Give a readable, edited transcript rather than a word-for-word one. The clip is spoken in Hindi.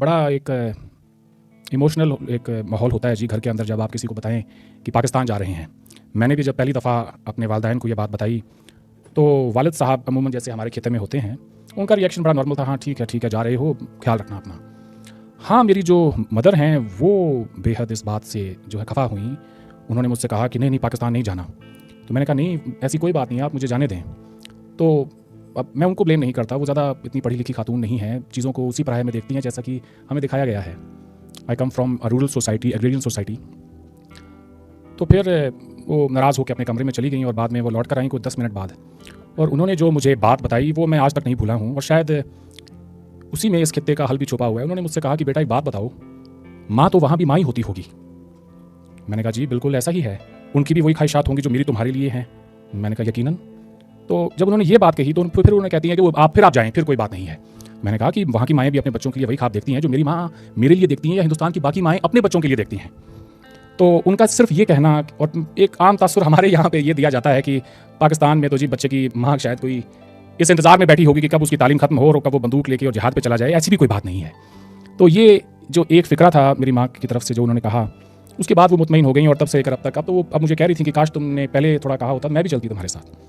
बड़ा एक इमोशनल एक माहौल होता है जी घर के अंदर, जब आप किसी को बताएं कि पाकिस्तान जा रहे हैं। मैंने भी जब पहली दफ़ा अपने वालिदैन को ये बात बताई तो वालिद साहब अमूमन जैसे हमारे खेते में होते हैं, उनका रिएक्शन बड़ा नॉर्मल था, हाँ ठीक है जा रहे हो, ख्याल रखना अपना। हाँ, मेरी जो मदर हैं वो बेहद इस बात से जो है खफा हुई। उन्होंने मुझसे कहा कि नहीं पाकिस्तान नहीं जाना। तो मैंने कहा नहीं ऐसी कोई बात नहीं है, आप मुझे जाने दें। तो अब मैं उनको ब्लेम नहीं करता, वो ज़्यादा इतनी पढ़ी लिखी खातून नहीं है, चीज़ों को उसी पराये में देखती हैं जैसा कि हमें दिखाया गया है। I come from a rural society, agrarian society. तो फिर वो नाराज़ होकर अपने कमरे में चली गई और बाद में वो लौट कर आई कुछ 10 मिनट बाद, और उन्होंने जो मुझे बात बताई वो मैं आज तक नहीं भूला हूँ, और शायद उसी में इस खित्ते का हल भी छुपा हुआ है। उन्होंने मुझसे कहा कि बेटा एक बात बताओ, माँ तो वहाँ भी माँ ही होती होगी। मैंने कहा जी बिल्कुल ऐसा ही है, उनकी भी वही ख्वाहिशात होंगी जो मेरी तुम्हारे लिए हैं। मैंने कहा यकीनन। तो जब उन्होंने ये बात कही तो फिर उन्होंने कहती हैं कि वो आप जाएँ, फिर कोई बात नहीं है। मैंने कहा कि वहाँ की माएँ भी अपने बच्चों के लिए वही ख्वाब देखती हैं जो मेरी माँ मेरे लिए देखती हैं, या हिंदुस्तान की बाकी माएँ अपने बच्चों के लिए देखती हैं। तो उनका सिर्फ ये कहना, और एक आम तासुर हमारे यहाँ पे ये दिया जाता है कि पाकिस्तान में तो जी बच्चे की माँ शायद कोई इस इंतज़ार में बैठी होगी कि कब उसकी तालीम खत्म हो और कब वो बंदूक लेके और जिहाद पे चला जाए। ऐसी भी कोई बात नहीं है। तो ये जो एक फ़िक्रा था मेरी माँ की तरफ से जो उन्होंने कहा, उसके बाद वो मुतमईन हो गई, और तब से लेकर अब तक अब मुझे कह रही थी कि काश तुमने पहले थोड़ा कहा होता, मैं भी चलती तुम्हारे साथ।